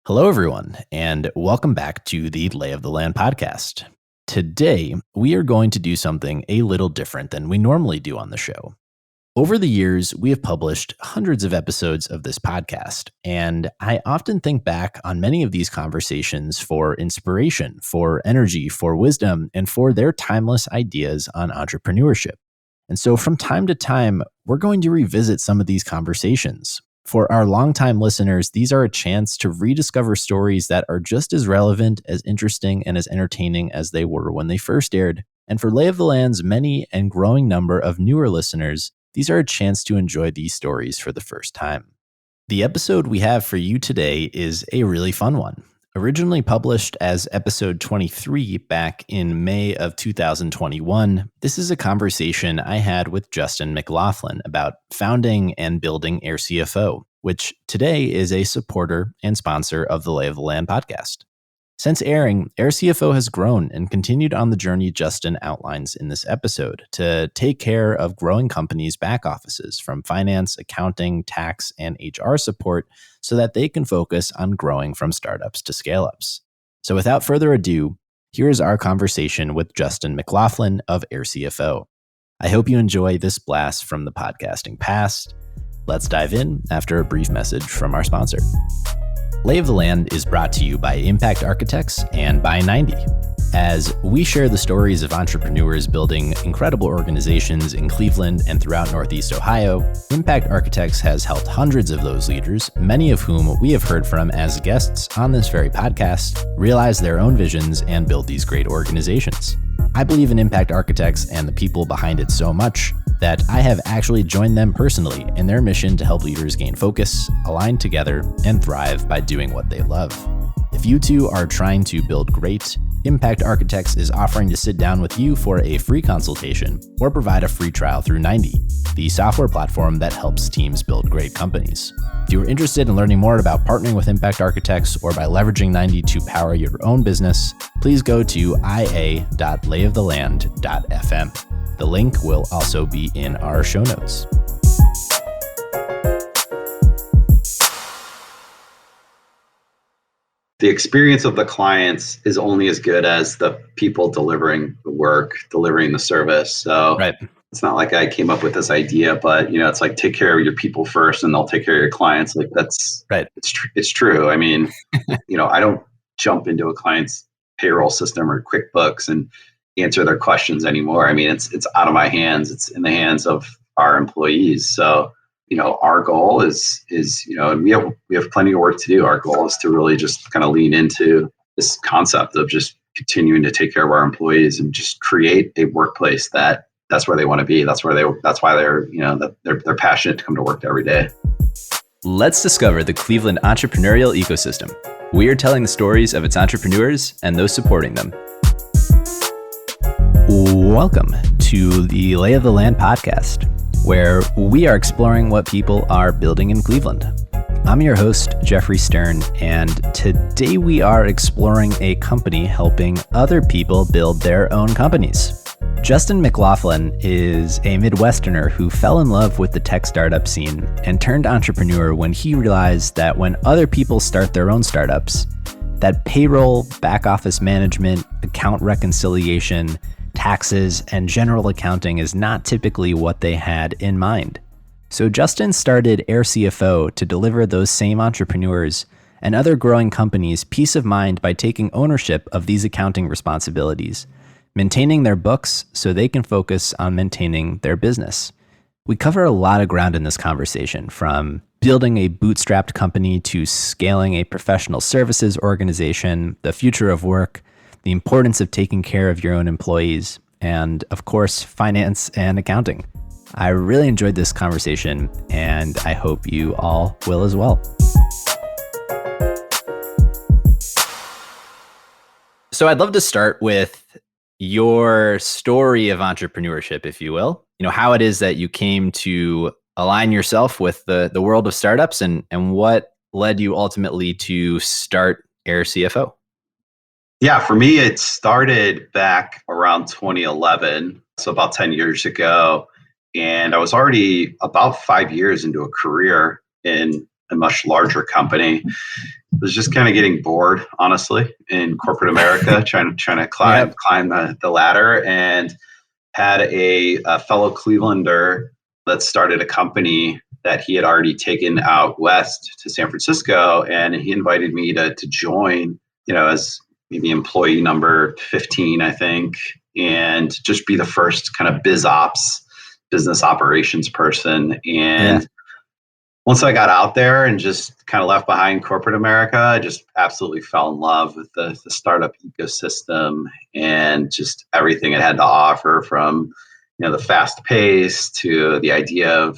Hello, everyone, and welcome back to the Lay of the Land podcast. Today, we are going to do something a little different than we normally do on the show. Over the years, we have published hundreds of episodes of this podcast, and I often think back on many of these conversations for inspiration, for energy, for wisdom, and for their timeless ideas on entrepreneurship. And so from time to time, we're going to revisit some of these conversations. For our longtime listeners, these are a chance to rediscover stories that are just as relevant, as interesting, and as entertaining as they were when they first aired. And for Lay of the Land's many and growing number of newer listeners, these are a chance to enjoy these stories for the first time. The episode we have for you today is a really fun one. Originally published as episode 23 back in May of 2021, this is a conversation I had with Justin McLoughlin about founding and building airCFO, which today is a supporter and sponsor of the Lay of the Land podcast. Since airing, airCFO has grown and continued on the journey Justin outlines in this episode to take care of growing companies' back offices from finance, accounting, tax, and HR support so that they can focus on growing from startups to scale-ups. So without further ado, here is our conversation with Justin McLoughlin of airCFO. I hope you enjoy this blast from the podcasting past. Let's dive in after a brief message from our sponsor. Lay of the Land is brought to you by Impact Architects and by 90. As we share the stories of entrepreneurs building incredible organizations in Cleveland and throughout Northeast Ohio, Impact Architects has helped hundreds of those leaders, many of whom we have heard from as guests on this very podcast, realize their own visions and build these great organizations. I believe in Impact Architects and the people behind it so much that I have actually joined them personally in their mission to help leaders gain focus, align together, and thrive by doing what they love. If you too are trying to build great, Impact Architects is offering to sit down with you for a free consultation or provide a free trial through 90, the software platform that helps teams build great companies. If you are interested in learning more about partnering with Impact Architects or by leveraging 90 to power your own business, please go to ia.layoftheland.fm. The link will also be in our show notes. The experience of the clients is only as good as the people delivering the work, delivering the service. So Right. It's not like I came up with this idea, but it's like take care of your people first and they'll take care of your clients. Like that's Right. It's true. I mean, I don't jump into a client's payroll system or QuickBooks and answer their questions anymore. I mean, it's out of my hands. It's in the hands of our employees. So, our goal is and we have plenty of work to do. Our goal is to really just kind of lean into this concept of just continuing to take care of our employees and just create a workplace that's where they want to be. That's why they're they're passionate to come to work every day. Let's discover the Cleveland entrepreneurial ecosystem. We are telling the stories of its entrepreneurs and those supporting them. Welcome to the Lay of the Land podcast, where we are exploring what people are building in Cleveland. I'm your host, Jeffrey Stern, and today we are exploring a company helping other people build their own companies. Justin McLoughlin is a midwesterner who fell in love with the tech startup scene and turned entrepreneur when he realized that when other people start their own startups, that payroll, back office management, account reconciliation, taxes, and general accounting is not typically what they had in mind. So Justin started airCFO to deliver those same entrepreneurs and other growing companies peace of mind by taking ownership of these accounting responsibilities, maintaining their books so they can focus on maintaining their business. We cover a lot of ground in this conversation, from building a bootstrapped company to scaling a professional services organization, the future of work, the importance of taking care of your own employees, and of course, finance and accounting. I really enjoyed this conversation, and I hope you all will as well. So I'd love to start with your story of entrepreneurship, if you will. How it is that you came to align yourself with the world of startups and what led you ultimately to start airCFO. Yeah, for me, it started back around 2011, so about 10 years ago. And I was already about 5 years into a career in a much larger company. was just kind of getting bored, honestly, in corporate America, trying to climb Yep. the ladder, and had a fellow Clevelander that started a company that he had already taken out west to San Francisco, and he invited me to join, as maybe employee number 15, I think, and just be the first kind of business operations person. Yeah. And once I got out there and just kind of left behind corporate America, I just absolutely fell in love with the startup ecosystem and just everything it had to offer, from the fast pace to the idea of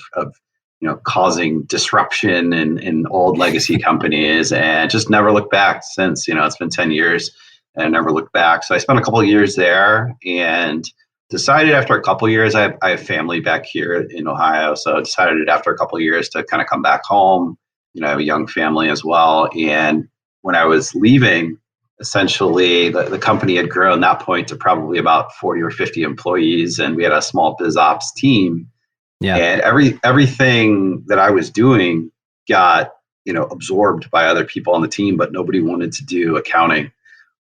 causing disruption in old legacy companies, and just never looked back since. It's been 10 years and I never looked back. So I spent a couple of years there and decided after a couple of years, I have family back here in Ohio. So I decided after a couple of years to kind of come back home. I have a young family as well. And when I was leaving, essentially the company had grown that point to probably about 40 or 50 employees. And we had a small biz ops team. Yeah. And everything that I was doing got, absorbed by other people on the team, but nobody wanted to do accounting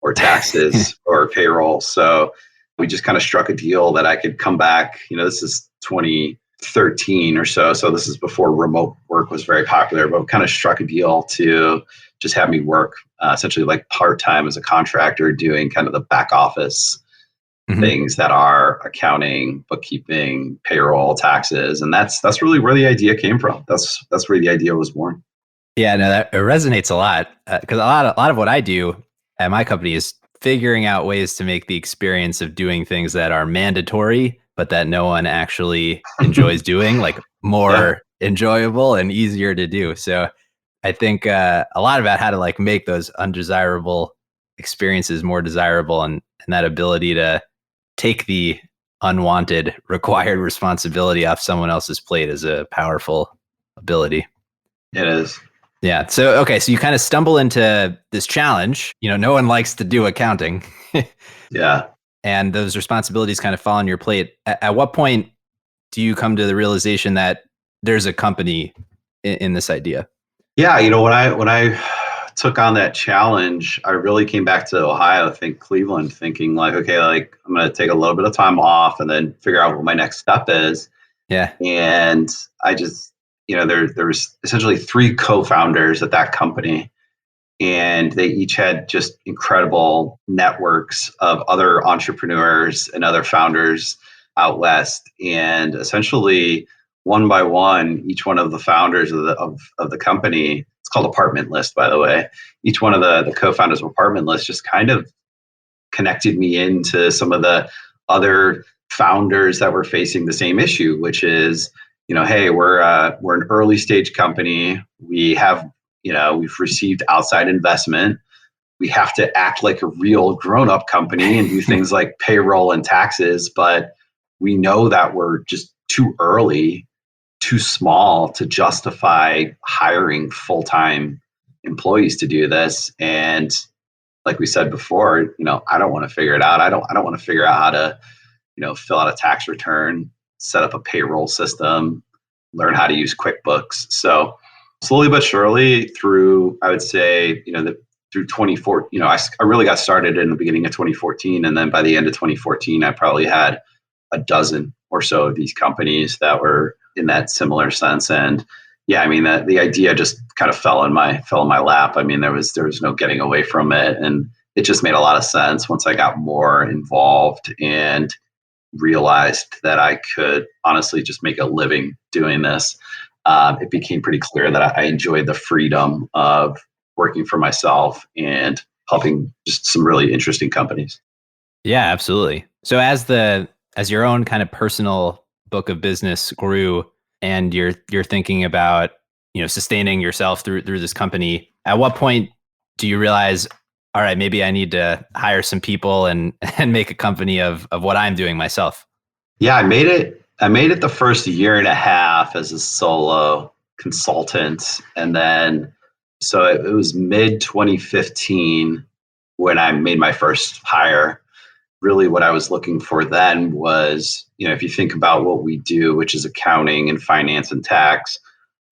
or taxes or payroll. So we just kind of struck a deal that I could come back. This is 2013 or so. So this is before remote work was very popular, but we kind of struck a deal to just have me work essentially like part-time as a contractor, doing kind of the back office things that are accounting, bookkeeping, payroll, taxes. And that's really where the idea came from. That's where the idea was born. Yeah, no, that it resonates a lot, because a lot of what I do at my company is figuring out ways to make the experience of doing things that are mandatory, but that no one actually enjoys doing, like Yeah. more enjoyable and easier to do. So I think a lot about how to like make those undesirable experiences more desirable, and that ability to take the unwanted required responsibility off someone else's plate is a powerful ability. It is. Yeah. So, okay. So you kind of stumble into this challenge. No one likes to do accounting. Yeah. And those responsibilities kind of fall on your plate. At what point do you come to the realization that there's a company in this idea? Yeah. When I took on that challenge, I really came back to Ohio, Cleveland, thinking like, okay, like I'm going to take a little bit of time off and then figure out what my next step is. Yeah. And I just, there was essentially three co-founders at that company, and they each had just incredible networks of other entrepreneurs and other founders out west. And essentially, one by one, each one of the founders of the company, it's called Apartment List, by the way. Each one of the co-founders of Apartment List just kind of connected me into some of the other founders that were facing the same issue, which is, hey, we're an early stage company. We've received outside investment. We have to act like a real grown-up company and do things like payroll and taxes, but we know that we're just too early, too small to justify hiring full-time employees to do this. And like we said before, I don't want to figure it out. I don't want to figure out how to, fill out a tax return, set up a payroll system, learn how to use QuickBooks. So slowly but surely through, I would say, through 2014, I really got started in the beginning of 2014. And then by the end of 2014, I probably had a dozen or so of these companies that were in that similar sense. And yeah, I mean, the idea just kind of fell in my lap. I mean, there was no getting away from it. And it just made a lot of sense once I got more involved and realized that I could honestly just make a living doing this. It became pretty clear that I enjoyed the freedom of working for myself and helping just some really interesting companies. Yeah, absolutely. So as your own kind of personal book of business grew, and you're thinking about, sustaining yourself through this company, at what point do you realize, all right, maybe I need to hire some people and make a company of what I'm doing myself? Yeah, I made it the first year and a half as a solo consultant. And then, so it was mid 2015 when I made my first hire. Really what I was looking for then was, if you think about what we do, which is accounting and finance and tax,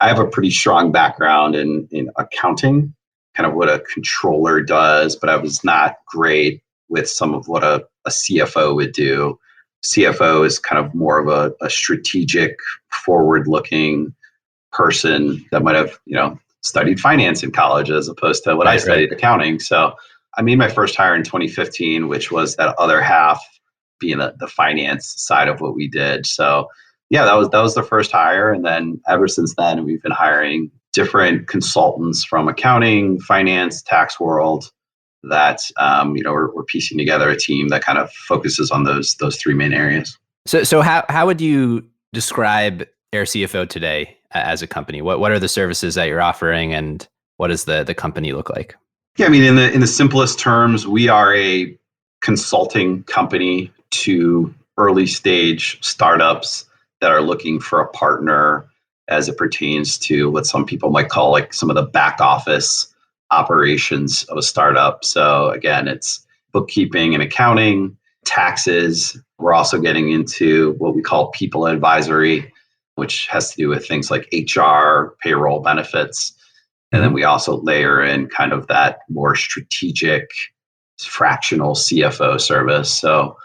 I have a pretty strong background in accounting. kind of what a controller does, but I was not great with some of what a CFO would do. CFO is kind of more of a strategic, forward-looking person that might have, studied finance in college as opposed to what I studied, accounting. So I made my first hire in 2015, which was that other half being the finance side of what we did. So yeah, that was the first hire. And then ever since then, we've been hiring different consultants from accounting, finance, tax world that we're piecing together a team that kind of focuses on those three main areas. So how would you describe airCFO today as a company? What are the services that you're offering, and what does the company look like? Yeah, I mean, in the simplest terms, we are a consulting company to early stage startups that are looking for a partner as it pertains to what some people might call like some of the back office operations of a startup. So again, it's bookkeeping and accounting, taxes. We're also getting into what we call people advisory, which has to do with things like HR, payroll, benefits. And then we also layer in kind of that more strategic fractional CFO service. So,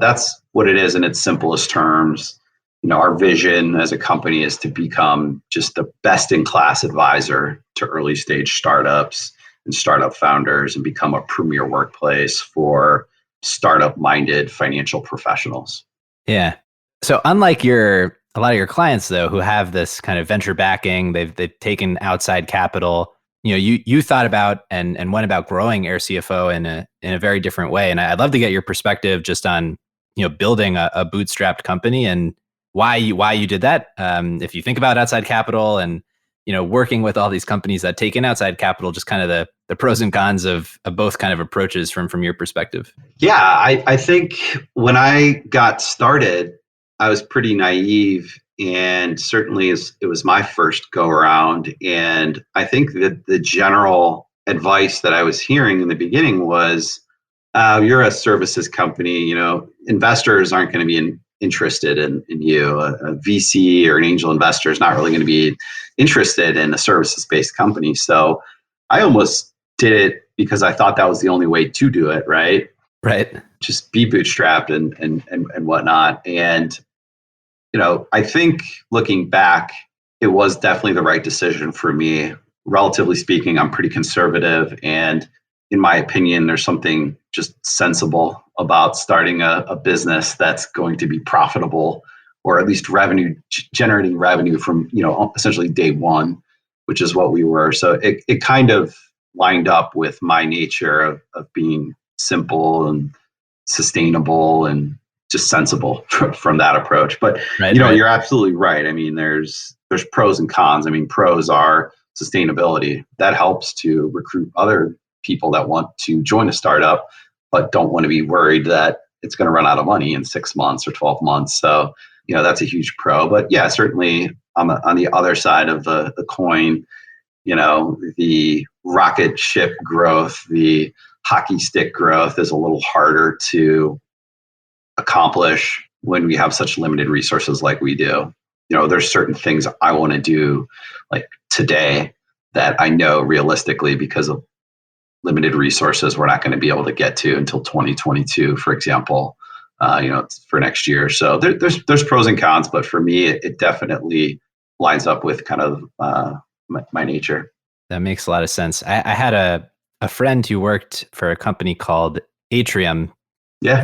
that's what it is in its simplest terms. Our vision as a company is to become just the best in class advisor to early stage startups and startup founders and become a premier workplace for startup minded financial professionals. Yeah. So unlike a lot of your clients though, who have this kind of venture backing, they've taken outside capital. You thought about and went about growing airCFO in a very different way. And I'd love to get your perspective just on building a bootstrapped company and why you did that. If you think about outside capital and working with all these companies that take in outside capital, just kind of the pros and cons of both kind of approaches from your perspective. Yeah, I think when I got started, I was pretty naive, and certainly it was my first go around. And I think that the general advice that I was hearing in the beginning was, you're a services company, investors aren't going to be interested in you. A VC or an angel investor is not really going to be interested in a services-based company. So I almost did it because I thought that was the only way to do it, right? Right. Just be bootstrapped and whatnot. And I think looking back, it was definitely the right decision for me. Relatively speaking, I'm pretty conservative, and in my opinion, there's something just sensible about starting a business that's going to be profitable, or at least generating revenue from essentially day one, which is what we were. So it kind of lined up with my nature of being simple and sustainable and just sensible from that approach. But Right. You're absolutely right. I mean, there's pros and cons. I mean, pros are sustainability. That helps to recruit other people that want to join a startup, but don't want to be worried that it's going to run out of money in 6 months or 12 months. So, that's a huge pro. But yeah, certainly on the other side of the coin, the rocket ship growth, the hockey stick growth is a little harder to accomplish when we have such limited resources like we do. There's certain things I want to do like today that I know realistically, because of limited resources, we're not going to be able to get to until 2022, for example, for next year. So there's pros and cons, but for me, it definitely lines up with kind of my nature. That makes a lot of sense. I had a friend who worked for a company called Atrium,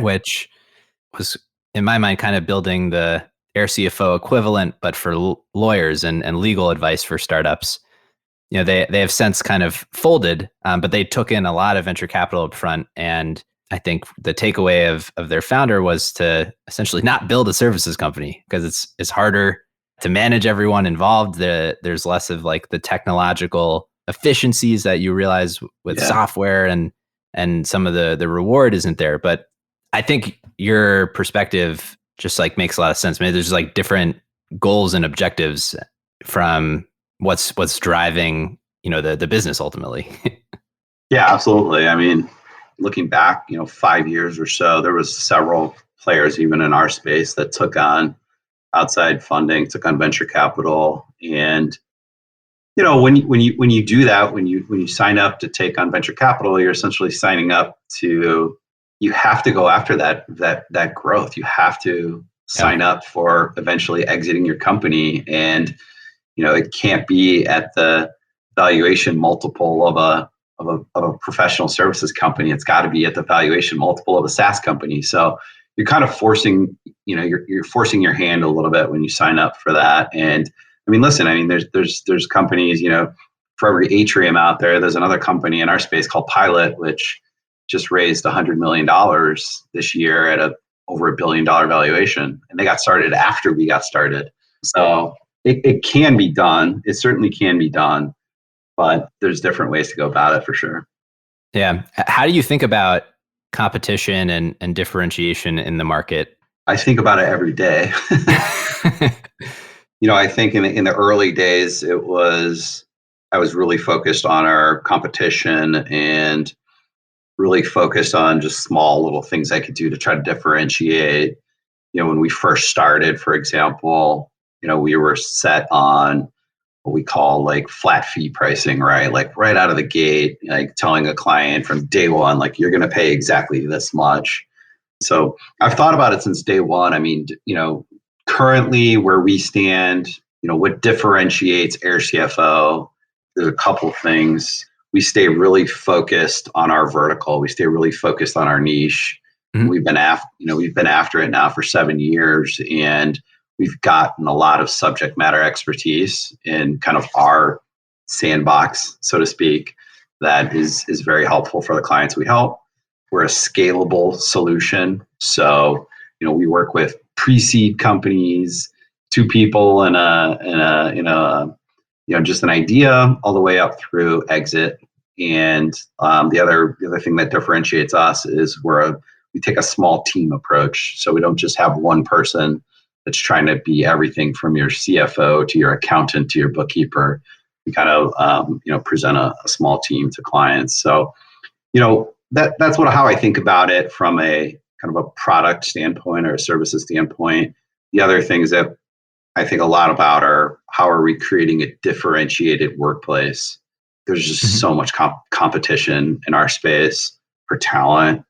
which was, in my mind, kind of building the airCFO equivalent, but for lawyers and legal advice for startups. They have since kind of folded, but they took in a lot of venture capital up front. And I think the takeaway of their founder was to essentially not build a services company, because it's harder to manage everyone involved. There's less of like the technological efficiencies that you realize with software, and some of the reward isn't there. But I think your perspective just like makes a lot of sense. Maybe there's like different goals and objectives from what's driving, the business ultimately. Yeah, absolutely. I mean, looking back, 5 years or so, there was several players even in our space that took on outside funding, took on venture capital. And, when you do that, when you sign up to take on venture capital, you're essentially signing up to, you have to go after that growth. You have to Yeah. sign up for eventually exiting your company, and it can't be at the valuation multiple of a professional services company. It's got to be at the valuation multiple of a SaaS company. So you're kind of forcing, you're forcing your hand a little bit when you sign up for that. And I mean, listen, I mean, there's companies, for every Atrium out there, there's another company in our space called Pilot, which just raised $100 million this year at over $1 billion valuation, and they got started after we got started. So it can be done. It certainly can be done, but there's different ways to go about it for sure. Yeah. How do you think about competition and differentiation in the market? I think about it every day. I think in the early days, I was really focused on our competition and really focused on just small little things I could do to try to differentiate. When we first started, for example, we were set on what we call like flat fee pricing, right? Like right out of the gate, like telling a client from day one, like you're going to pay exactly this much. So I've thought about it since day one. I mean, currently where we stand, what differentiates airCFO, there's a couple of things. We stay really focused on our vertical. We stay really focused on our niche. Mhm. We've been after it now for 7 years, and we've gotten a lot of subject matter expertise in kind of our sandbox, so to speak, that is very helpful for the clients we help. We're a scalable solution. So, we work with pre-seed companies, 2 people and just an idea all the way up through exit. And the other thing that differentiates us is we take a small team approach. So we don't just have one person that's trying to be everything from your CFO to your accountant to your bookkeeper. We kind of present a small team to clients. So that's how I think about it from a kind of a product standpoint or a services standpoint. The other things that I think a lot about are how are we creating a differentiated workplace? There's just so much competition in our space for talent.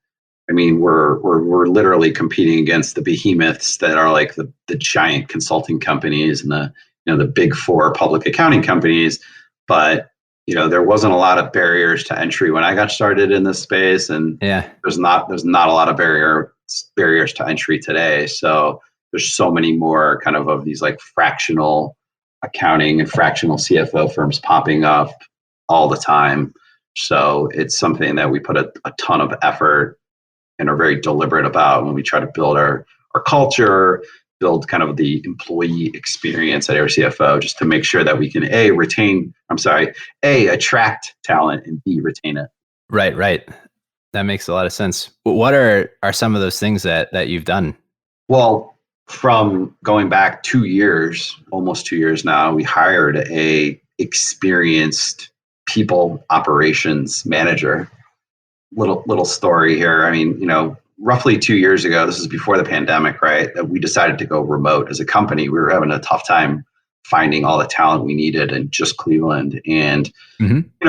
I mean, we're literally competing against the behemoths that are like the giant consulting companies and the big 4 public accounting companies. But there wasn't a lot of barriers to entry when I got started in this space, and there's not a lot of barriers to entry today. So there's so many more kind of these like fractional accounting and fractional CFO firms popping up all the time. So it's something that we put a ton of effort and are very deliberate about when we try to build our culture, build kind of the employee experience at airCFO, just to make sure that we can attract talent and B, retain it. Right. That makes a lot of sense. What are some of those things that you've done? Well, from going back 2 years, almost 2 years now, we hired a experienced people operations manager. Little story here. I mean, roughly 2 years ago, this is before the pandemic, right? That we decided to go remote as a company. We were having a tough time finding all the talent we needed in just Cleveland. And,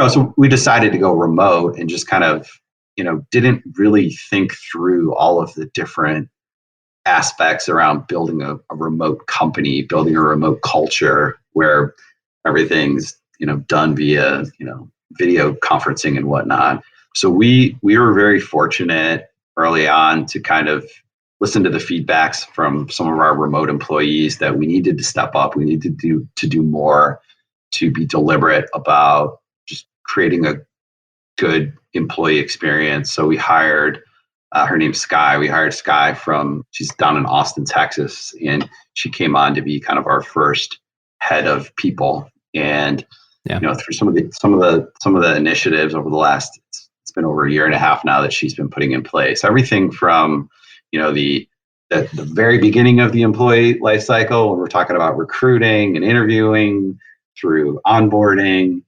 so we decided to go remote and just kind of, didn't really think through all of the different aspects around building a remote company, building a remote culture where everything's, done via, video conferencing and whatnot. So we were very fortunate early on to kind of listen to the feedbacks from some of our remote employees that we needed to step up. We needed to do more, to be deliberate about just creating a good employee experience. So we hired, her name's Sky. We hired Sky she's down in Austin, Texas, and she came on to be kind of our first head of people. And through some of the initiatives over the last, it's been over a year and a half now that she's been putting in place. Everything from, the very beginning of the employee life cycle, when we're talking about recruiting and interviewing, through onboarding,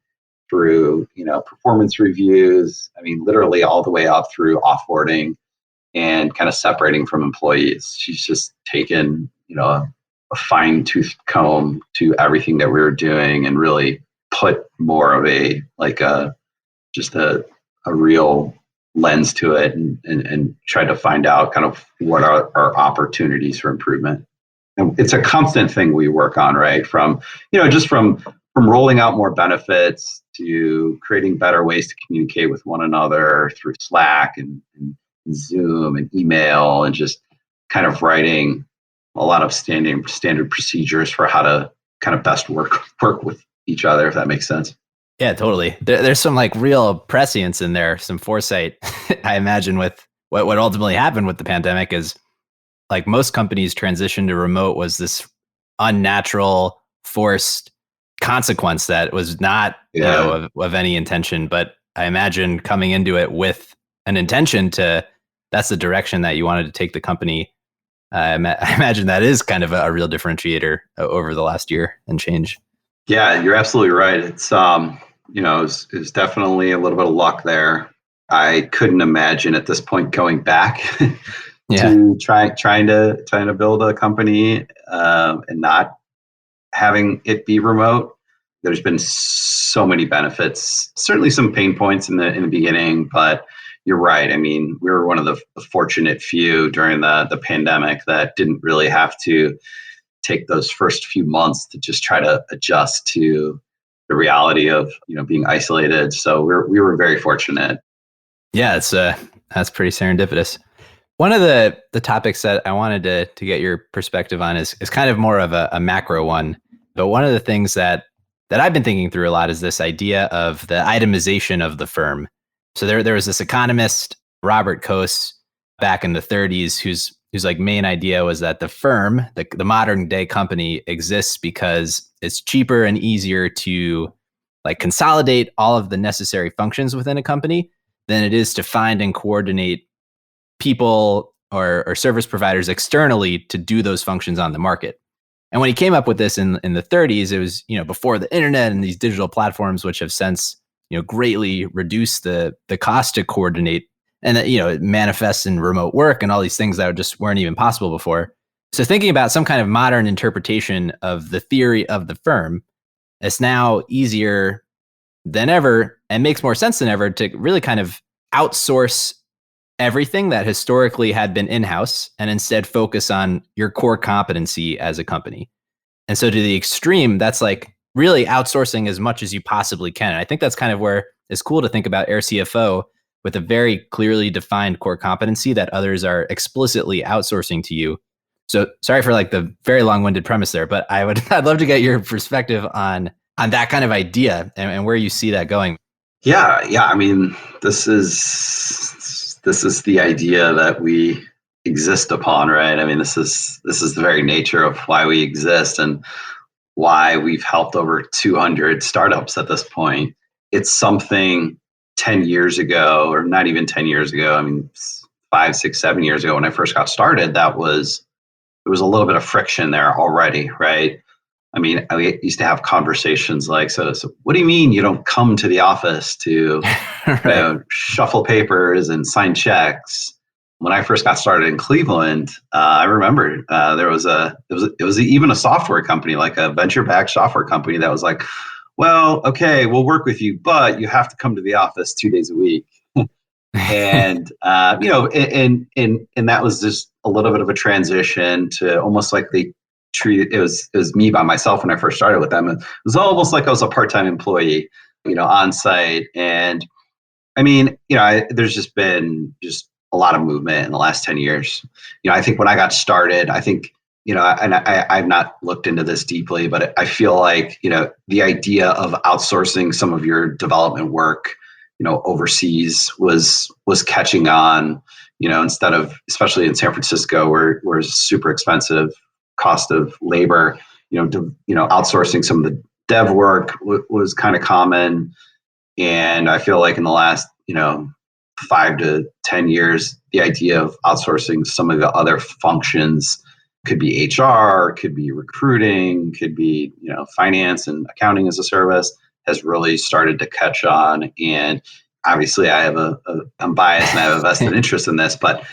through, performance reviews. I mean, literally all the way up through offboarding and kind of separating from employees. She's just taken, a fine-tooth comb to everything that we were doing and really put more of a like a just a real lens to it and try to find out kind of what are our opportunities for improvement. And it's a constant thing we work on, right? From, just from rolling out more benefits to creating better ways to communicate with one another through Slack and Zoom and email, and just kind of writing a lot of standard procedures for how to kind of best work with each other, if that makes sense. Yeah, totally. There's some like real prescience in there, some foresight. I imagine with what ultimately happened with the pandemic is like most companies transition to remote was this unnatural, forced consequence that was not, of any intention. But I imagine coming into it with an intention to, that's the direction that you wanted to take the company. I imagine that is kind of a real differentiator over the last year and change. Yeah, you're absolutely right. It's it's definitely a little bit of luck there. I couldn't imagine at this point going back to trying to build a company and not having it be remote. There's been so many benefits, certainly some pain points in the beginning, but you're right. I mean, we were one of the fortunate few during the pandemic that didn't really have to take those first few months to just try to adjust to the reality of being isolated. So we were very fortunate. Yeah, that's pretty serendipitous. One of the topics that I wanted to get your perspective on is kind of more of a macro one. But one of the things that I've been thinking through a lot is this idea of the itemization of the firm. So there was this economist, Robert Coase, back in the 30s, whose like main idea was that the firm, the modern day company, exists because it's cheaper and easier to like consolidate all of the necessary functions within a company than it is to find and coordinate people or service providers externally to do those functions on the market. And when he came up with this in the 30s, it was before the internet and these digital platforms, which have since greatly reduced the cost to coordinate, and that it manifests in remote work and all these things that just weren't even possible before. So thinking about some kind of modern interpretation of the theory of the firm, it's now easier than ever and makes more sense than ever to really kind of outsource everything that historically had been in-house and instead focus on your core competency as a company. And so to the extreme, that's like really outsourcing as much as you possibly can. And I think that's kind of where it's cool to think about airCFO with a very clearly defined core competency that others are explicitly outsourcing to you. So sorry for like the very long-winded premise there, but I'd love to get your perspective on that kind of idea and where you see that going. Yeah. I mean, this is the idea that we exist upon, right? I mean, this is the very nature of why we exist and why we've helped over 200 startups at this point. It's something 10 years ago, or not even 10 years ago. I mean, 5, 6, 7 years ago when I first got started, there was a little bit of friction there already, right? I mean, I used to have conversations like, so what do you mean you don't come to the office to Right. shuffle papers and sign checks? When I first got started in Cleveland, I remember it was even a software company, like a venture-backed software company that was like, well, okay, we'll work with you, but you have to come to the office 2 days a week. And and that was just a little bit of a transition to almost like they treated it was me by myself when I first started with them. It was almost like I was a part-time employee, on site. And I mean, there's just been a lot of movement in the last 10 years. I think when I got started, I think, and I've not looked into this deeply, but I feel like, the idea of outsourcing some of your development work, overseas was catching on, instead of, especially in San Francisco, where it's super expensive cost of labor, outsourcing some of the dev work was kind of common. And I feel like in the last, 5 to 10 years, the idea of outsourcing some of the other functions, could be HR, could be recruiting, could be, finance and accounting as a service, has really started to catch on. And obviously I'm biased and I have a vested interest in this, but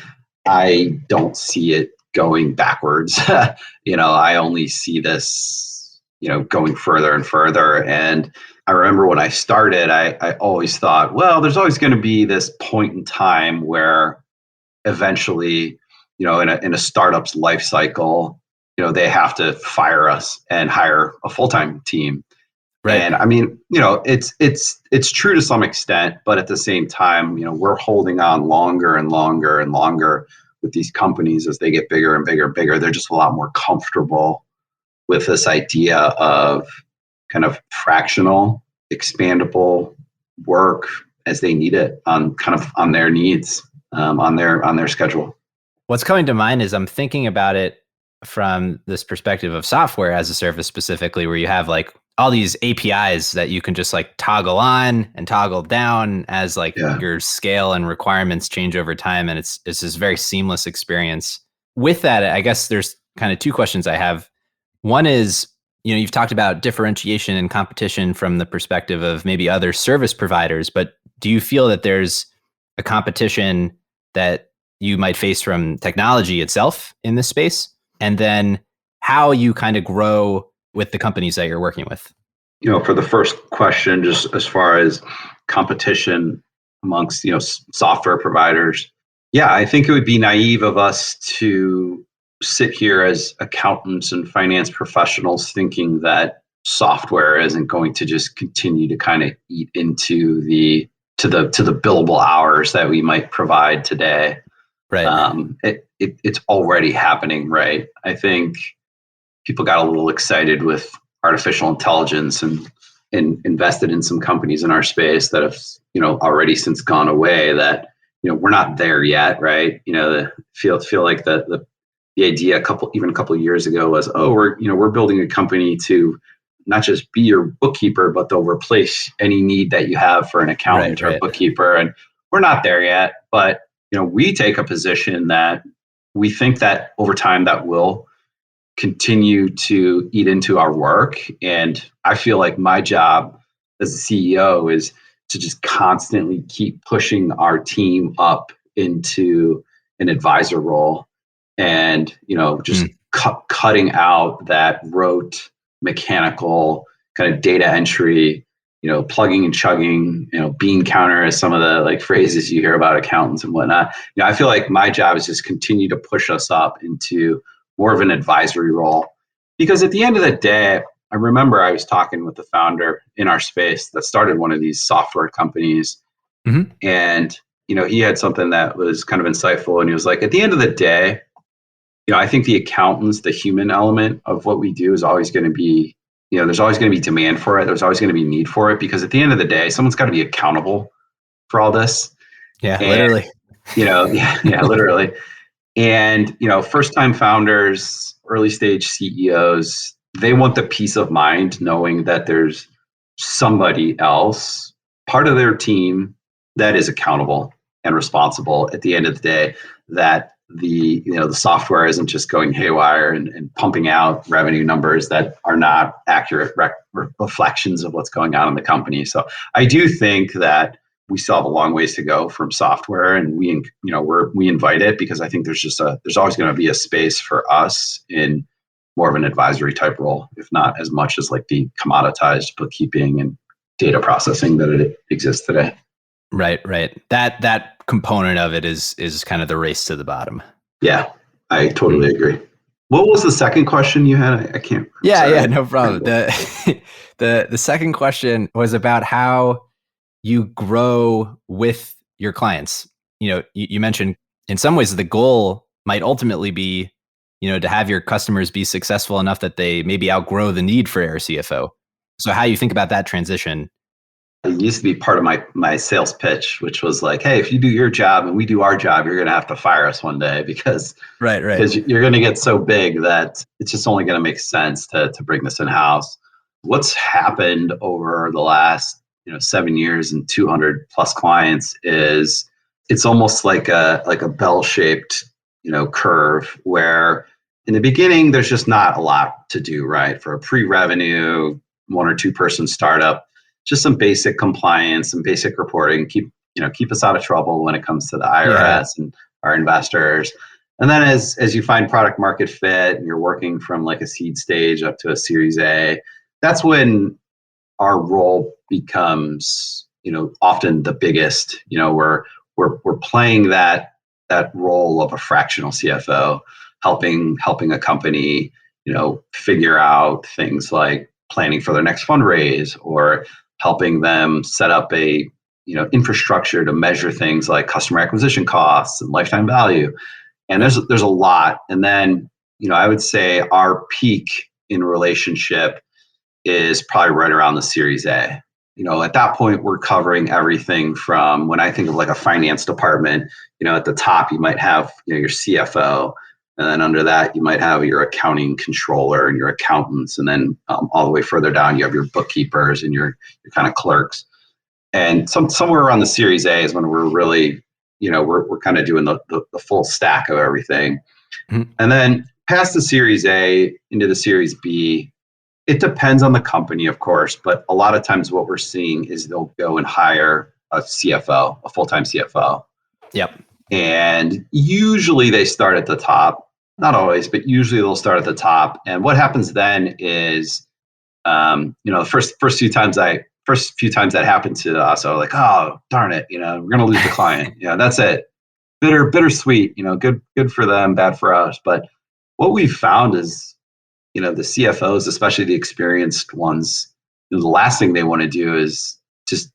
I don't see it going backwards. I only see this going further and further. And I remember when I started, I always thought, well, there's always going to be this point in time where eventually, in a startup's life cycle, they have to fire us and hire a full-time team. Right. And I mean, it's true to some extent, but at the same time, we're holding on longer and longer and longer with these companies as they get bigger and bigger and bigger. They're just a lot more comfortable with this idea of kind of fractional, expandable work as they need it on their needs, on their schedule. What's coming to mind is I'm thinking about it from this perspective of software as a service specifically, where you have like all these APIs that you can just like toggle on and toggle down as like your scale and requirements change over time. And it's this very seamless experience. With that, I guess there's kind of two questions I have. One is, you've talked about differentiation and competition from the perspective of maybe other service providers, but do you feel that there's a competition that you might face from technology itself in this space? And then how you kind of grow with the companies that you're working with? For the first question, just as far as competition amongst, software providers, I think it would be naive of us to sit here as accountants and finance professionals thinking that software isn't going to just continue to kind of eat into the billable hours that we might provide today. Right. It's already happening, right? I think people got a little excited with artificial intelligence and invested in some companies in our space that have, already since gone away. That we're not there yet, right? Feel like the idea a couple of years ago was, we're building a company to not just be your bookkeeper, but they'll replace any need that you have for an accountant or a bookkeeper. And we're not there yet, but we take a position that we think that over time that will continue to eat into our work. And I feel like my job as a CEO is to just constantly keep pushing our team up into an advisor role and, just cutting out that rote mechanical kind of data entry, plugging and chugging, bean counter is some of the like phrases you hear about accountants and whatnot. I feel like my job is just continue to push us up into more of an advisory role. Because at the end of the day, I remember I was talking with the founder in our space that started one of these software companies. Mm-hmm. And, he had something that was kind of insightful. And he was like, at the end of the day, I think the accountants, the human element of what we do is always going to be, there's always going to be demand for it. There's always going to be need for it, because at the end of the day, someone's got to be accountable for all this. Yeah, and, literally. Literally. And, first time founders, early stage CEOs, they want the peace of mind knowing that there's somebody else, part of their team, that is accountable and responsible at the end of the day, that the software isn't just going haywire and pumping out revenue numbers that are not accurate reflections of what's going on in the company. So I do think that we still have a long ways to go from software, and we invite it, because I think there's always going to be a space for us in more of an advisory type role, if not as much as like the commoditized bookkeeping and data processing that it exists today. Right. That component of it is kind of the race to the bottom. Yeah, I totally agree. What was the second question you had? I can't. Yeah, no problem. The second question was about how you grow with your clients. You mentioned in some ways the goal might ultimately be, to have your customers be successful enough that they maybe outgrow the need for airCFO. So how you think about that transition? It used to be part of my sales pitch, which was like, hey, if you do your job and we do our job, you're going to have to fire us one day, because because you're going to get so big that it's just only going to make sense to bring this in-house. What's happened over the last 7 years and 200 plus clients is it's almost like a bell-shaped curve, where in the beginning there's just not a lot to do, right? For a pre-revenue 1 or 2 person startup, just some basic compliance, some basic reporting, keep us out of trouble when it comes to the IRS and our investors. And then as you find product market fit and you're working from like a seed stage up to a Series A, that's when our role becomes, often the biggest. We're playing that role of a fractional CFO, helping a company, figure out things like planning for their next fundraise, or helping them set up a infrastructure to measure things like customer acquisition costs and lifetime value. And there's a lot. And then, I would say our peak in relationship is probably right around the Series A. At that point, we're covering everything from, when I think of like a finance department, at the top, you might have, your CFO. And then under that, you might have your accounting controller and your accountants. And then all the way further down, you have your bookkeepers and your kind of clerks. And somewhere around the Series A is when we're really, we're kind of doing the full stack of everything. Mm-hmm. And then past the Series A into the Series B, it depends on the company, of course, but a lot of times what we're seeing is they'll go and hire a CFO, a full-time CFO. Yep. And usually they start at the top. Not always, but usually they'll start at the top. And what happens then is, the first few times that happened to us, I was like, oh, darn it, we're going to lose the client. That's it. Bittersweet, good for them, bad for us. But what we've found is, the CFOs, especially the experienced ones, the last thing they want to do is just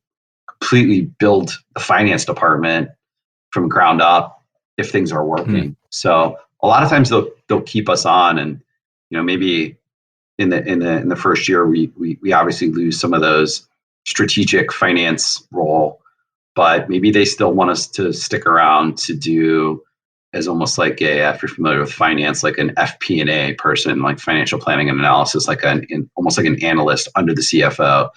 completely build the finance department from ground up if things are working. Mm. So a lot of times they'll keep us on, and maybe in the first year we obviously lose some of those strategic finance role, but maybe they still want us to stick around to do as almost like if you're familiar with finance, like an FP&A person, like financial planning and analysis, like almost like an analyst under the CFO.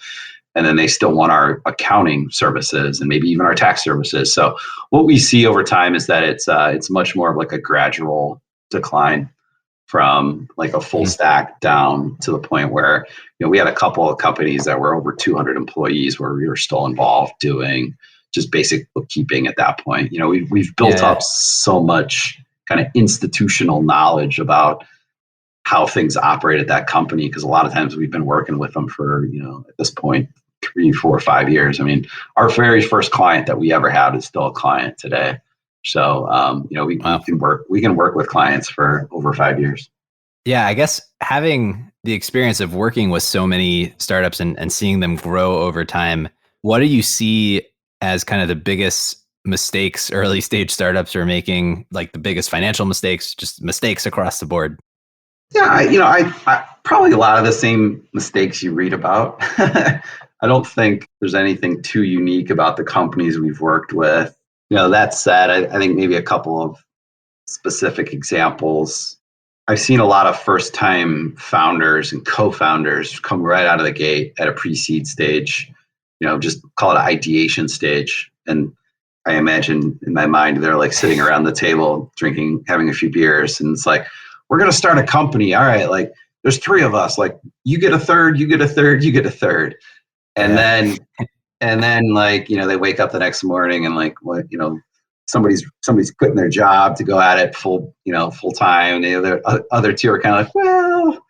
And then they still want our accounting services and maybe even our tax services. So what we see over time is that it's much more of like a gradual decline from like a full stack down to the point where, we had a couple of companies that were over 200 employees where we were still involved doing just basic bookkeeping at that point. We've built up so much kind of institutional knowledge about how things operate at that company, because a lot of times we've been working with them for, at this point, 3, 4, 5 years. I mean, our very first client that we ever had is still a client today. So, we can work with clients for over 5 years. Yeah, I guess having the experience of working with so many startups and seeing them grow over time, what do you see as kind of the biggest mistakes early stage startups are making, like the biggest financial mistakes, just mistakes across the board? Yeah, I probably a lot of the same mistakes you read about. I don't think there's anything too unique about the companies we've worked with. That said, I think maybe a couple of specific examples. I've seen a lot of first-time founders and co-founders come right out of the gate at a pre-seed stage, just call it an ideation stage. And I imagine in my mind, they're like sitting around the table drinking, having a few beers. And it's like, we're going to start a company. All right. Like there's 3 of us, like you get a third, you get a third, you get a third. And then like, they wake up the next morning and like, what, somebody's quitting their job to go at it full time. The other 2 are kind of like, well,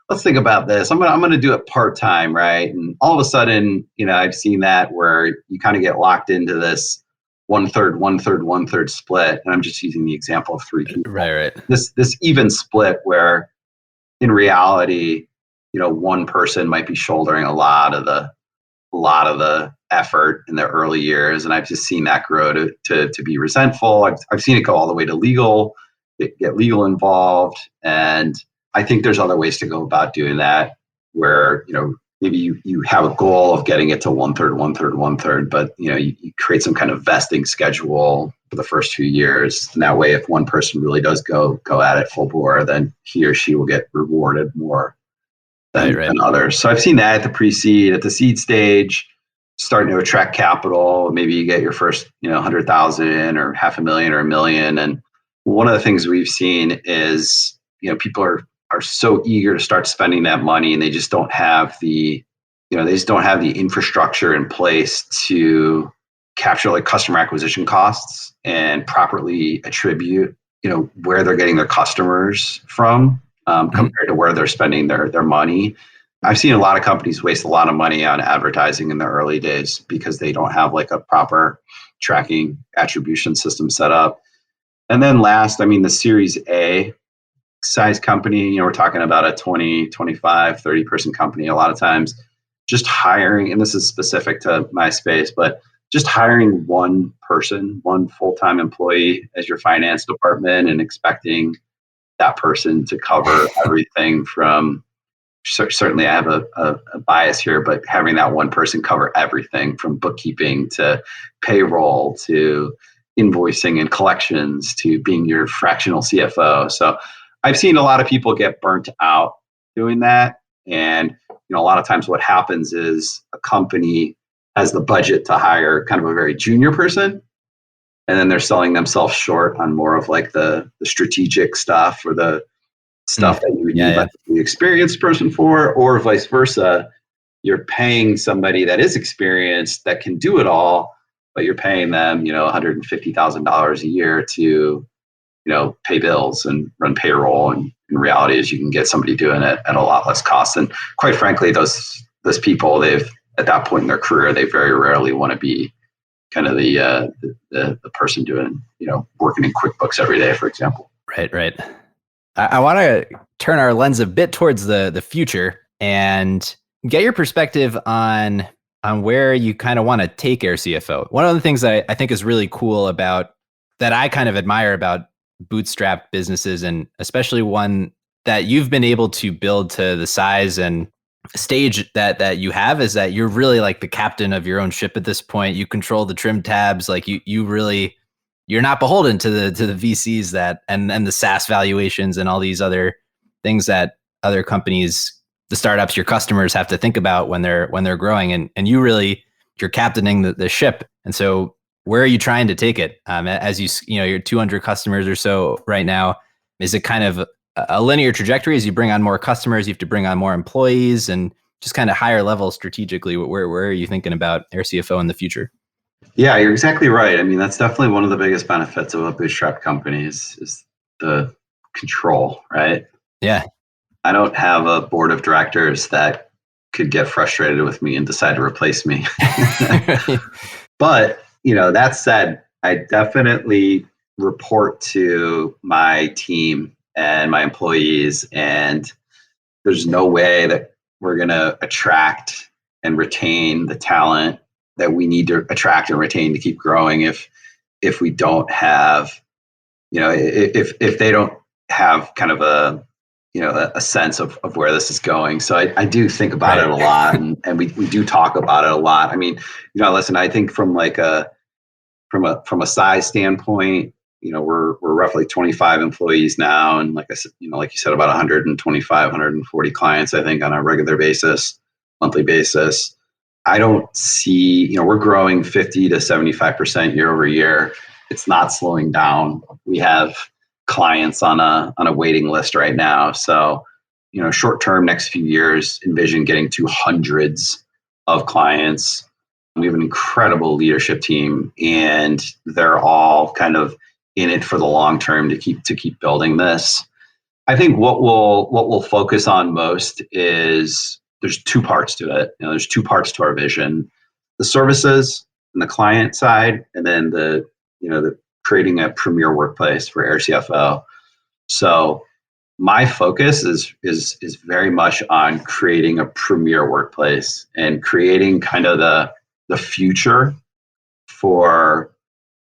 let's think about this. I'm gonna do it part-time, right? And all of a sudden, I've seen that where you kind of get locked into this 1/3, 1/3, 1/3 split. And I'm just using the example of 3 people. Right. This even split where in reality, one person might be shouldering a lot of the effort in the early years. And I've just seen that grow to be resentful. I've seen it go all the way to legal, get legal involved. And I think there's other ways to go about doing that where, maybe you have a goal of getting it to 1/3, 1/3, 1/3, but you create some kind of vesting schedule for the first few years. And that way, if one person really does go at it full bore, then he or she will get rewarded more than others. So I've seen that at the pre-seed, at the seed stage, starting to attract capital. Maybe you get your first, 100,000 or $500,000 or $1 million. And one of the things we've seen is, people are so eager to start spending that money, and they just don't have the infrastructure in place to capture like customer acquisition costs and properly attribute where they're getting their customers from compared to where they're spending their money. I've seen a lot of companies waste a lot of money on advertising in the early days because they don't have like a proper tracking attribution system set up. And then last, I mean, the Series A size company, we're talking about a 20, 25, 30 person company. A lot of times just hiring, and this is specific to my space, but just hiring one person, one full-time employee as your finance department and expecting that person to cover everything from, certainly I have a bias here, but having that one person cover everything from bookkeeping to payroll to invoicing and collections to being your fractional CFO. So I've seen a lot of people get burnt out doing that. And a lot of times what happens is a company has the budget to hire kind of a very junior person, and then they're selling themselves short on more of like the strategic stuff or the stuff that you would need like the experienced person for, or vice versa. You're paying somebody that is experienced that can do it all, but you're paying them, $150,000 a year to, pay bills and run payroll. And in reality is you can get somebody doing it at a lot less cost. And quite frankly, those people, at that point in their career, they very rarely want to be kind of the person doing, working in QuickBooks every day, for example. Right. I want to turn our lens a bit towards the future and get your perspective on where you kind of want to take airCFO. One of the things that I think is really cool about that I kind of admire about bootstrapped businesses, and especially one that you've been able to build to the size and stage that you have, is that you're really like the captain of your own ship at this point. You control the trim tabs. Like you're not beholden to the VCs that and the SaaS valuations and all these other things that other companies, the startups, your customers have to think about when they're growing. And you're captaining the ship. And so where are you trying to take it? As you're 200 customers or so right now. Is it kind of a linear trajectory as you bring on more customers, you have to bring on more employees, and just kind of higher level strategically, where are you thinking about airCFO in the future? Yeah, you're exactly right. I mean, that's definitely one of the biggest benefits of a bootstrap company is the control, right? Yeah. I don't have a board of directors that could get frustrated with me and decide to replace me. But, that said, I definitely report to my team and my employees, and there's no way that we're going to attract and retain the talent that we need to attract and retain to keep growing if we don't have, if they don't have kind of a sense of where this is going. So I do think about it a lot, and we do talk about it a lot. I mean, listen, I think from a size standpoint, we're roughly 25 employees now, and like I said, like you said, about 125, 140 clients, I think, on a regular basis, monthly basis. I don't see, we're growing 50 to 75% year over year. It's not slowing down. We have clients on a waiting list right now. So, short term, next few years, envision getting to hundreds of clients. We have an incredible leadership team, and they're all kind of in it for the long term to keep building this. I think what we'll focus on most is there's two parts to it. There's two parts to our vision: the services and the client side, and then the creating a premier workplace for airCFO. So my focus is very much on creating a premier workplace and creating kind of the future for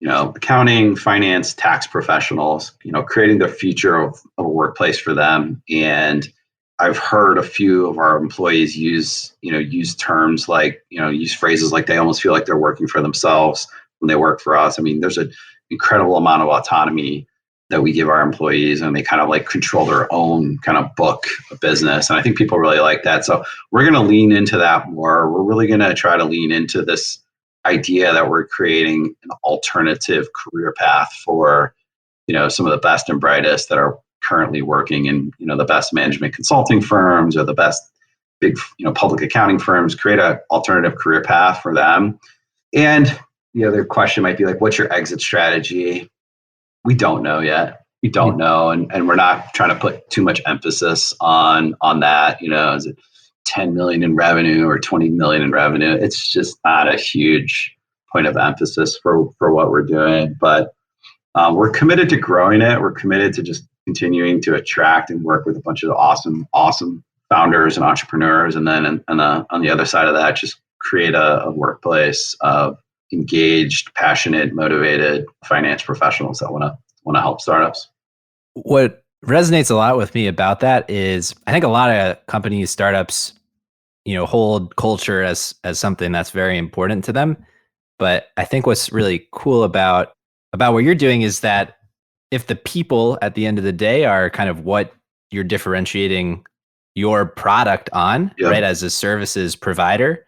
accounting, finance, tax professionals. Creating the future of a workplace for them. And I've heard a few of our employees use terms like, use phrases like they almost feel like they're working for themselves when they work for us. I mean, there's an incredible amount of autonomy that we give our employees, and they kind of like control their own kind of book of business. And I think people really like that. So we're going to lean into that more. We're really going to try to lean into this idea that we're creating an alternative career path for, some of the best and brightest that are currently working in, the best management consulting firms or the best big, public accounting firms. Create an alternative career path for them. And the other question might be like, what's your exit strategy? We don't know yet. we don't know, and we're not trying to put too much emphasis on that. Is it 10 million in revenue or 20 million in revenue? It's just not a huge point of emphasis for what we're doing. But we're committed to growing it. We're committed to just continuing to attract and work with a bunch of awesome founders and entrepreneurs. And then on the other side of that, just create a workplace of engaged, passionate, motivated finance professionals that want to help startups. What resonates a lot with me about that is I think a lot of companies, startups, hold culture as something that's very important to them. But I think what's really cool about what you're doing is that if the people at the end of the day are kind of what you're differentiating your product on, Yep. right, as a services provider,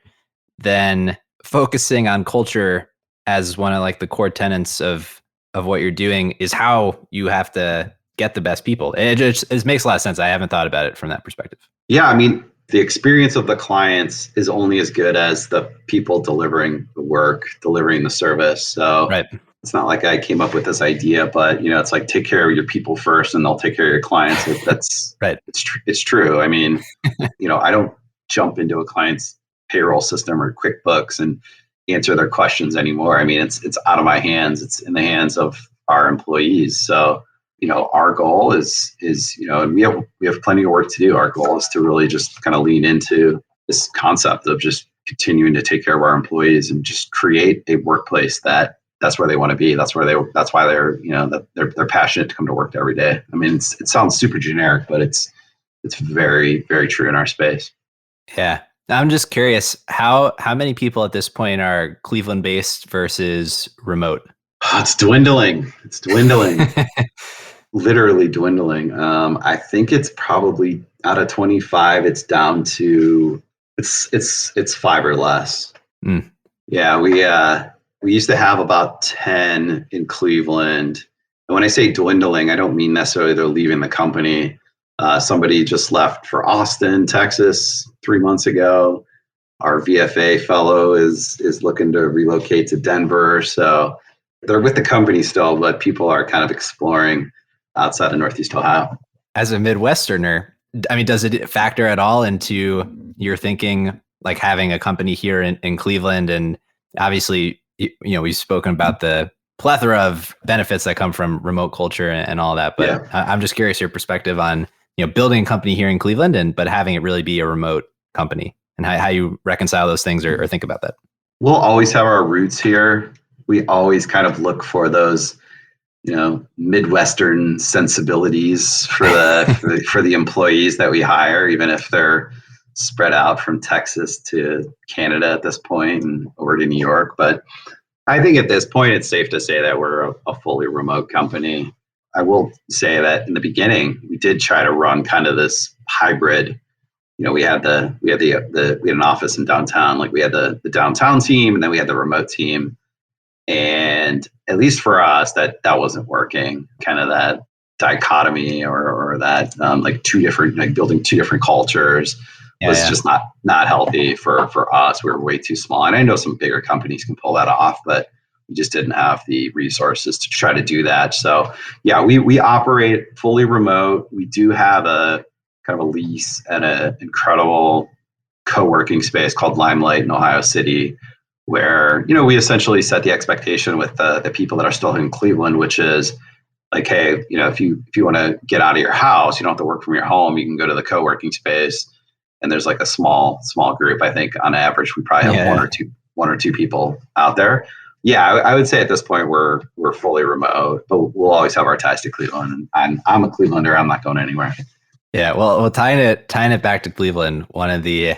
then focusing on culture as one of like the core tenets of what you're doing is how you have to get the best people. It makes a lot of sense. I haven't thought about it from that perspective. Yeah, I mean, the experience of the clients is only as good as the people delivering the work, delivering the service. So Right. It's not like I came up with this idea, but it's like take care of your people first, and they'll take care of your clients. That's right. It's true. I mean, I don't jump into a client's payroll system or QuickBooks and answer their questions anymore. I mean, it's out of my hands. It's in the hands of our employees. So our goal is and we have plenty of work to do. Our goal is to really just kind of lean into this concept of just continuing to take care of our employees and just create a workplace that's where they want to be. That's why they're they're passionate to come to work every day. I mean, it sounds super generic, but it's very, very true in our space. Yeah. I'm just curious, how many people at this point are Cleveland based versus remote? It's dwindling. Literally dwindling. I think it's probably out of 25, it's down to it's 5 or less. Mm. Yeah, we used to have about 10 in Cleveland. And when I say dwindling, I don't mean necessarily they're leaving the company. Somebody just left for Austin, Texas 3 months ago. Our VFA fellow is looking to relocate to Denver. So they're with the company still, but people are kind of exploring outside of Northeast Ohio. As a Midwesterner, I mean, does it factor at all into your thinking, like having a company here in Cleveland? And obviously, we've spoken about the plethora of benefits that come from remote culture and all that. But yeah. I'm just curious your perspective on, building a company here in Cleveland but having it really be a remote company, and how you reconcile those things or think about that. We'll always have our roots here. We always kind of look for those, Midwestern sensibilities for the employees that we hire, even if they're spread out from Texas to Canada at this point and over to New York. But I think at this point, it's safe to say that we're a fully remote company. I will say that in the beginning, we did try to run kind of this hybrid. We had an office in downtown. Like we had the downtown team, and then we had the remote team. And at least for us, that wasn't working. Kind of that dichotomy or that building two different cultures was just not healthy for us. We were way too small. And I know some bigger companies can pull that off, but we just didn't have the resources to try to do that. So yeah, we operate fully remote. We do have a kind of a lease at an incredible co-working space called Limelight in Ohio City, where we essentially set the expectation with the people that are still in Cleveland, which is like, hey, if you want to get out of your house, you don't have to work from your home. You can go to the co-working space, and there's like a small group. I think on average we probably have one or two people out there. Yeah, I would say at this point we're fully remote, but we'll always have our ties to Cleveland. And I'm a Clevelander. I'm not going anywhere. Yeah, well, tying it back to Cleveland, one of the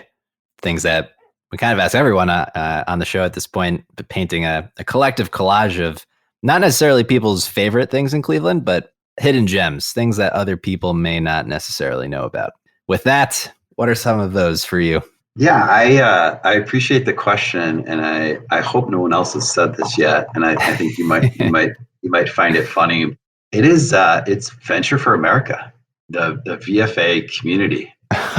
things that we kind of ask everyone on the show at this point, but painting a collective collage of not necessarily people's favorite things in Cleveland, but hidden gems, things that other people may not necessarily know about. With that, what are some of those for you? Yeah, I appreciate the question, and I hope no one else has said this yet, and I think you might find it funny. It is it's Venture for America, the VFA community.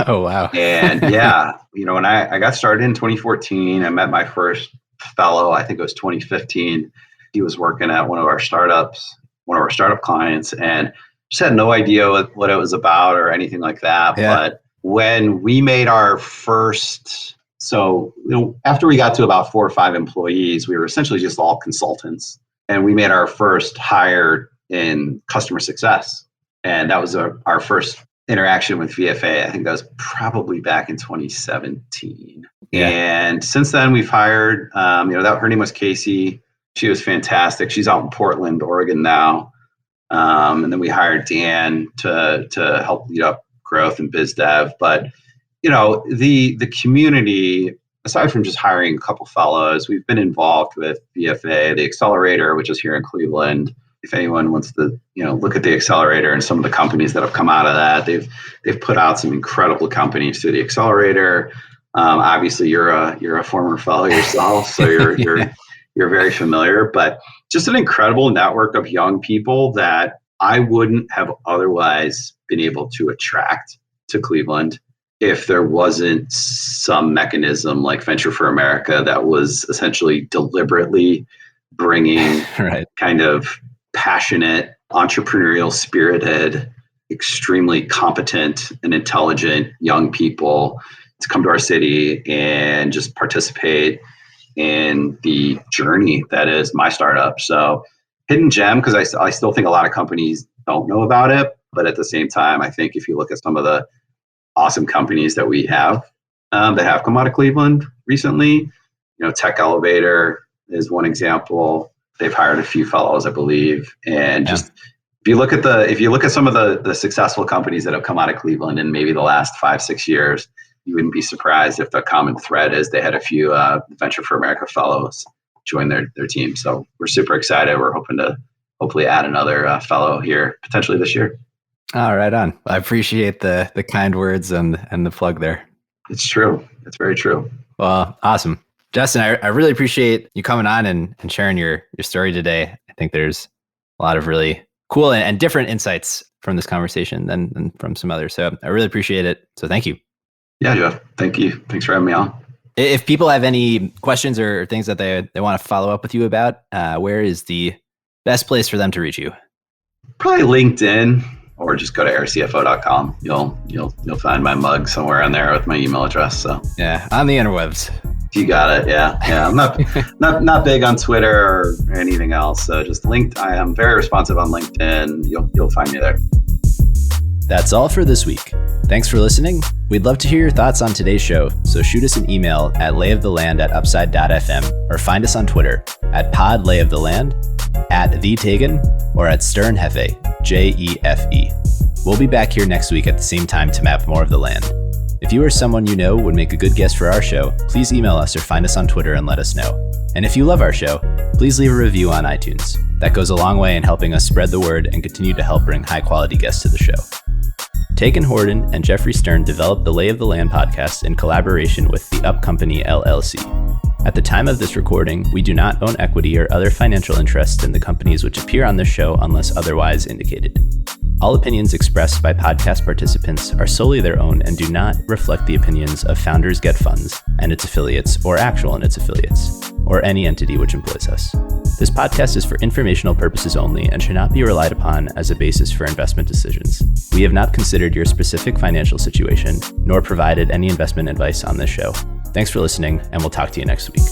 Oh, wow. And yeah, when I got started in 2014, I met my first fellow, I think it was 2015. He was working at one of our startups. one of our startup clients, and just had no idea what it was about or anything like that. Yeah. But when we made our first, after we got to about 4 or 5 employees, we were essentially just all consultants. And we made our first hire in customer success. And that was our first interaction with VFA. I think that was probably back in 2017. Yeah. And since then, we've hired, her name was Casey. She was fantastic. She's out in Portland, Oregon now. And then we hired Dan to help lead up growth and biz dev. But, the community, aside from just hiring a couple fellows, we've been involved with VFA, the accelerator, which is here in Cleveland. If anyone wants to, look at the accelerator and some of the companies that have come out of that, they've put out some incredible companies through the accelerator. Obviously, you're a former fellow yourself, so you're very familiar. But just an incredible network of young people that I wouldn't have otherwise been able to attract to Cleveland if there wasn't some mechanism like Venture for America that was essentially deliberately bringing kind of passionate, entrepreneurial spirited, extremely competent and intelligent young people to come to our city and just participate in the journey that is my startup. So hidden gem, because I still think a lot of companies don't know about it. But at the same time, I think if you look at some of the awesome companies that we have that have come out of Cleveland recently, Tech Elevator is one example. They've hired a few fellows, I believe. And just if you look at some of the successful companies that have come out of Cleveland in maybe the last 5-6 years, you wouldn't be surprised if the common thread is they had a few Venture for America fellows join their team. So we're super excited. We're hoping to hopefully add another fellow here potentially this year. Oh, right on. I appreciate the kind words and the plug there. It's true. It's very true. Well, awesome. Justin, I really appreciate you coming on and sharing your story today. I think there's a lot of really cool and different insights from this conversation than from some others. So I really appreciate it. So thank you. Yeah, Jeff. Thank you. Thanks for having me on. If people have any questions or things that they want to follow up with you about, where is the best place for them to reach you? Probably LinkedIn, or just go to airCFO.com. You'll find my mug somewhere on there with my email address. So yeah, on the interwebs. You got it. Yeah. I'm not big on Twitter or anything else. So just I am very responsive on LinkedIn. You'll find me there. That's all for this week. Thanks for listening. We'd love to hear your thoughts on today's show, so shoot us an email at layoftheland@upside.fm or find us on Twitter at podlayoftheland, @thetegan, or at sternhefe, JEFE. We'll be back here next week at the same time to map more of the land. If you or someone you know would make a good guest for our show, please email us or find us on Twitter and let us know. And if you love our show, please leave a review on iTunes. That goes a long way in helping us spread the word and continue to help bring high-quality guests to the show. Tegan Horden and Jeffrey Stern developed the Lay of the Land podcast in collaboration with The Up Company, LLC. At the time of this recording, we do not own equity or other financial interests in the companies which appear on this show unless otherwise indicated. All opinions expressed by podcast participants are solely their own and do not reflect the opinions of Founders Get Funds and its affiliates, or Actual and its affiliates, or any entity which employs us. This podcast is for informational purposes only and should not be relied upon as a basis for investment decisions. We have not considered your specific financial situation, nor provided any investment advice on this show. Thanks for listening, and we'll talk to you next week.